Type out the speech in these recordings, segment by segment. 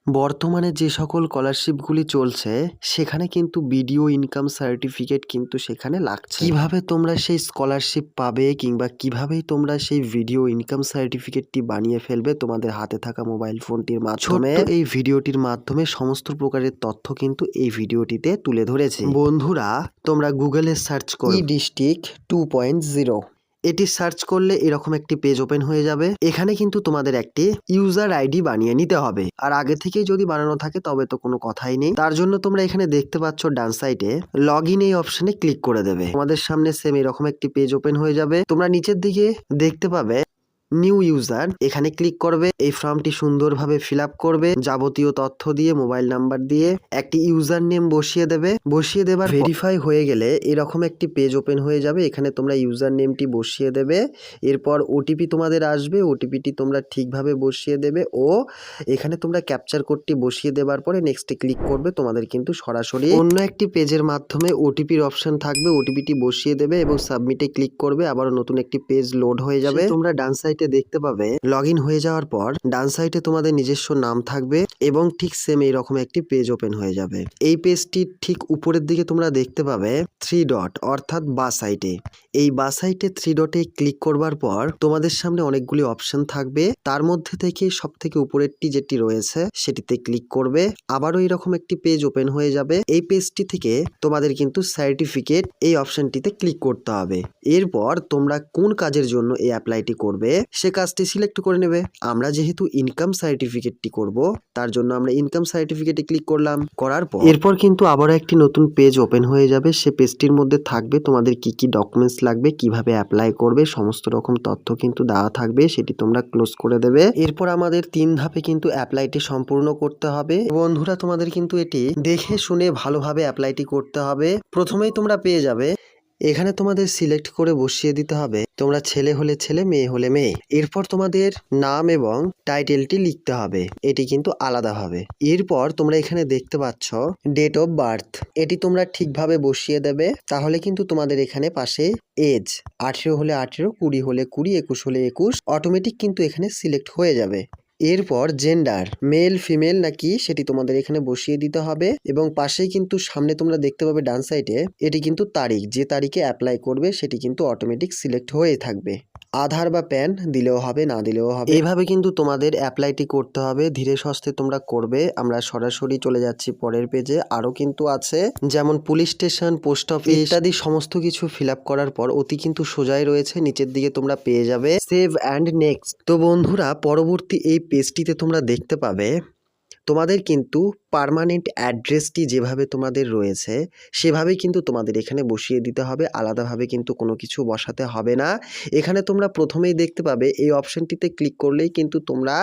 বর্তমানে যে সকল স্কলারশিপগুলি চলছে সেখানে কিন্তু ভিডিও ইনকাম সার্টিফিকেট কিন্তু সেখানে লাগছে। কিভাবে তোমরা সেই স্কলারশিপ পাবে কিংবা কিভাবে তোমরা সেই ভিডিও ইনকাম সার্টিফিকেটটি বানিয়ে ফেলবে তোমাদের হাতে থাকা মোবাইল ফোনটির মাধ্যমে, এই ভিডিওটির মাধ্যমে সমস্ত প্রকারের তথ্য কিন্তু এই ভিডিওটিতে তুলে ধরেছে। বন্ধুরা, তোমরা গুগলে সার্চ করো ই-ডিস্ট্রিক্ট 2.0। এটি সার্চ করলে এরকম একটি পেজ ওপেন হয়ে যাবে। এখানে কিন্তু তোমাদের একটি ইউজার আইডি বানিয়ে নিতে হবে, আর আগে থেকেই যদি বানানো থাকে তবে তো কোনো কথাই নেই। তার জন্য তোমরা এখানে দেখতে পাচ্ছ ডান সাইডে লগ ইন এই অপশনে ক্লিক করে দেবে। তোমাদের সামনে সেম এরকম একটি পেজ ওপেন হয়ে যাবে। তোমরা নিচের দিকে দেখতে পাবে নিউ ইউজার, এখানে ক্লিক করবে। এই ফর্মটি সুন্দরভাবে ফিল আপ করবে, যাবতীয় তথ্য দিয়ে মোবাইল নাম্বার দিয়ে একটি ইউজার নেম বসিয়ে দেবে। বসিয়ে দেবার ভেরিফাই হয়ে গেলে এরকম একটি পেজ ওপেন হয়ে যাবে। এখানে তোমরা ইউজার নেমটি বসিয়ে দেবে, এরপর ওটিপি তোমাদের আসবে, ওটিপিটি তোমরা ঠিকভাবে বসিয়ে দেবে ও এখানে তোমরা ক্যাপচার কোডটি বসিয়ে দেবার পরে নেক্সটে ক্লিক করবে। তোমাদের কিন্তু সরাসরি অন্য একটি পেজের মাধ্যমে ওটিপির অপশন থাকবে, ওটিপিটি বসিয়ে দেবে এবং সাবমিটে ক্লিক করবে। আবারও নতুন একটি পেজ লোড হয়ে যাবে। তোমরা ডান সাইডে দেখতে পাবে লগ ইন হয়ে যাওয়ার পর ডান সাইডে তোমাদের নিজস্ব নাম থাকবে এবং ঠিক সেম এইরকম একটি পেজ ওপেন হয়ে যাবে। এই পেজটির ঠিক উপরের দিকে তোমরা দেখতে পাবে 3 ডট, অর্থাৎ বা সাইডে। এই বা সাইডে 3 ডটে ক্লিক করবার পর তোমাদের সামনে অনেকগুলি অপশন থাকবে, তার মধ্যে থেকে সব থেকে উপরেরটি যেটি রয়েছে সেটিতে ক্লিক করবে। আবারও এরকম একটি পেজ ওপেন হয়ে যাবে। এই পেজটি থেকে তোমাদের কিন্তু সার্টিফিকেট এই অপশনটিতে ক্লিক করতে হবে। এরপর তোমরা কোন কাজের জন্য এই অ্যাপ্লাইটি করবে সে কাজটি সিলেক্ট করে নেবে। আমরা যেহেতু ইনকাম সার্টিফিকেটটি করব, তার জন্য আমরা ইনকাম সার্টিফিকেটে ক্লিক করলাম। করার পর এরপর কিন্তু আবারও একটি নতুন পেজ ওপেন হয়ে যাবে। সে পেজটির মধ্যে থাকবে তোমাদের কি কি ডকুমেন্টস লাগবে, কিভাবে অ্যাপ্লাই করবে, সমস্ত রকম তথ্য কিন্তু দেওয়া থাকবে। সেটি তোমরা ক্লোজ করে দেবে। এরপর আমাদের 3 ধাপে কিন্তু অ্যাপ্লাইটি সম্পূর্ণ করতে হবে। বন্ধুরা, তোমাদের কিন্তু এটি দেখে শুনে ভালোভাবে অ্যাপ্লাইটি করতে হবে। প্রথমেই তোমরা পেয়ে যাবে এখানে তোমাদের সিলেক্ট করে বসিয়ে দিতে হবে তোমরা ছেলে হলে ছেলে, মেয়ে হলে মেয়ে। এরপর তোমাদের নাম এবং টাইটেলটি লিখতে হবে, এটি কিন্তু আলাদাভাবে। এরপর তোমরা এখানে দেখতে পাচ্ছ ডেট অফ বার্থ, এটি তোমরা ঠিকভাবে বসিয়ে দেবে। তাহলে কিন্তু তোমাদের এখানে পাশে এজ 18 হলে 18, 20 হলে 20, 21 হলে 21 অটোমেটিক কিন্তু এখানে সিলেক্ট হয়ে যাবে। এরপর জেন্ডার মেল ফিমেল নাকি সেটি তোমাদের এখানে বসিয়ে দিতে হবে এবং পাশেই কিন্তু সামনে তোমরা দেখতে পাবে ডান সাইডে এটি কিন্তু তারিখ, যে তারিখে অ্যাপ্লাই করবে সেটি কিন্তু অটোমেটিক সিলেক্ট হয়ে থাকবে। আধার বা প্যান দিলেও হবে, না দিলেও হবে। এইভাবে কিন্তু তোমাদের অ্যাপ্লাইটি করতে হবে। ধীরে সুস্থে তোমরা করবে। আমরা সরাসরি চলে যাচ্ছি পরের পেজে। আরও কিন্তু আছে, যেমন পুলিশ স্টেশন, পোস্ট অফিস ইত্যাদি সমস্ত কিছু ফিল আপ করার পর অতি কিন্তু সোজাই রয়েছে, নিচের দিকে তোমরা পেয়ে যাবে সেভ অ্যান্ড নেক্সট। তো বন্ধুরা, পরবর্তী এই পেজটিতে তোমরা দেখতে পাবে তোমাদের কিন্তু পার্মানেন্ট অ্যাড্রেসটি যেভাবে তোমাদের রয়েছে সেভাবেই কিন্তু তোমাদের এখানে বসিয়ে দিতে হবে। আলাদাভাবে কিন্তু কোনো কিছু বসাতে হবে না। এখানে তোমরা প্রথমেই দেখতে পাবে এই অপশনটিতে ক্লিক করলেই কিন্তু তোমরা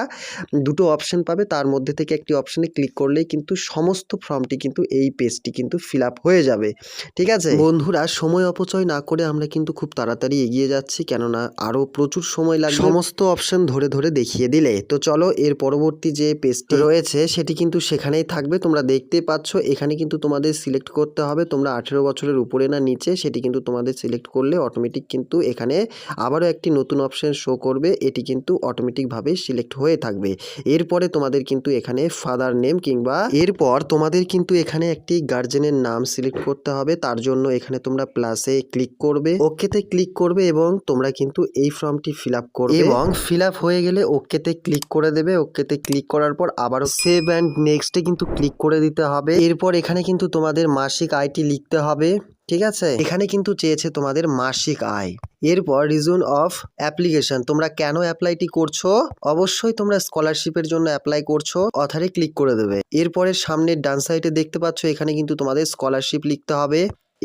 দুটো অপশন পাবে, তার মধ্যে থেকে একটি অপশনে ক্লিক করলেই কিন্তু সমস্ত ফর্মটি কিন্তু এই পেজটি কিন্তু ফিল আপ হয়ে যাবে। ঠিক আছে বন্ধুরা, সময় অপচয় না করে আমরা কিন্তু খুব তাড়াতাড়ি এগিয়ে যাচ্ছি, কেননা আরও প্রচুর সময় লাগবে সমস্ত অপশন ধরে ধরে দেখিয়ে দিলে। তো চলো, এর পরবর্তী যে পেজটি রয়েছে সেটি কিন্তু সেখানেই থাকবে। তোমরা দেখতে পাচ্ছ এখানে কিন্তু তোমাদের সিলেক্ট করতে হবে তোমরা 18 বছরের উপরে না নিচে। সেটি কিন্তু তোমাদের সিলেক্ট করলে অটোমেটিক কিন্তু এখানে আবারও একটি নতুন অপশন শো করবে, এটি কিন্তু অটোমেটিকভাবে সিলেক্ট হয়ে থাকবে। এরপরে তোমাদের কিন্তু এখানে ফাদার নেম কিংবা এরপর তোমাদের কিন্তু এখানে একটি গার্জেনের নাম সিলেক্ট করতে হবে। তার জন্য এখানে তোমরা প্লাসে ক্লিক করবে, ওকেতে ক্লিক করবে এবং তোমরা কিন্তু এই ফর্মটি ফিল আপ করবে এবং ফিল আপ হয়ে গেলে ওকেতে ক্লিক করে দেবে। ওকেতে ক্লিক করার পর আবারও সেভ অ্যান্ড নেক্সটে কিন্তু ক্লিক করে দিতে হবে। এরপর এখানে কিন্তু তোমাদের মাসিক আয়টি লিখতে হবে। ঠিক আছে, এখানে কিন্তু চেয়েছে তোমাদের মাসিক আয়। এরপর রিজন অফ অ্যাপ্লিকেশন, তোমরা কেন অ্যাপ্লাইটি করছো, অবশ্যই তোমরা স্কলারশিপের জন্য অ্যাপ্লাই করছো, অথারে ক্লিক করে দেবে। এরপরে সামনের ডান সাইডে দেখতে পাচ্ছ এখানে কিন্তু তোমাদের স্কলারশিপ লিখতে হবে।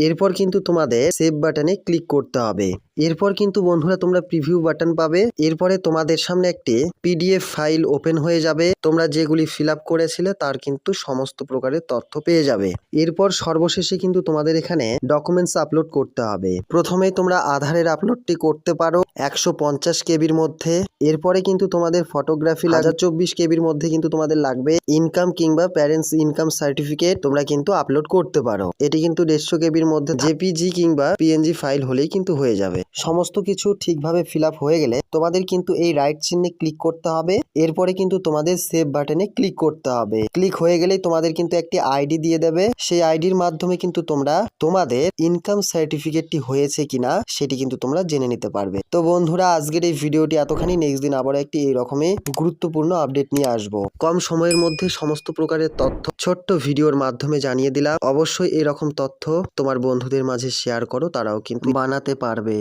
এরপর কিন্তু তোমাদের সেভ বাটনে ক্লিক করতে হবে। এরপর কিন্তু বন্ধুরা তোমরা প্রিভিউ বাটন পাবে। এরপরে তোমাদের সামনে একটি পিডিএফ ফাইল ওপেন হয়ে যাবে, তোমরা যেগুলি ফিল আপ করেছিলে তার কিন্তু সমস্ত প্রকারের তথ্য পেয়ে যাবে। এরপর সর্বশেষে কিন্তু তোমাদের এখানে ডকুমেন্টস আপলোড করতে হবে। প্রথমেই তোমরা আধারের আপলোডটি করতে পারো 150 কেবির মধ্যে। এরপরে কিন্তু তোমাদের ফটোগ্রাফি 1024 কেবির মধ্যে কিন্তু তোমাদের লাগবে। ইনকাম কিংবা প্যারেন্টস ইনকাম সার্টিফিকেট তোমরা কিন্তু আপলোড করতে পারো, এটি কিন্তু 150 কেবির এর মধ্যে জেপিজি কিংবা পিএনজি ফাইল হলেই কিন্তু হয়ে যাবে। সমস্ত কিছু ঠিকভাবে ফিল আপ হয়ে গেলে তোমাদের কিন্তু এই রাইট চিহ্নে ক্লিক করতে হবে। এরপরে কিন্তু তোমাদের সেভ বাটনে ক্লিক করতে হবে। ক্লিক হয়ে গেলেই তোমাদের কিন্তু একটি আইডি দিয়ে দেবে। সেই আইডির মাধ্যমে কিন্তু তোমরা তোমাদের ইনকাম সার্টিফিকেটটি হয়েছে কিনা সেটি কিন্তু তোমরা জেনে নিতে পারবে। তো বন্ধুরা, আজকের এই ভিডিওটি এতখানি। নেক্সট দিন আবার একটি এইরকমই গুরুত্বপূর্ণ আপডেট নিয়ে আসবো। কম সময়ের মধ্যে সমস্ত প্রকারের তথ্য ছোট্ট ভিডিওর মাধ্যমে জানিয়ে দিলাম। অবশ্যই এরকম তথ্য তোমার বন্ধুদের মাঝে শেয়ার করো, তারাও কিন্তু বানাতে পারবে।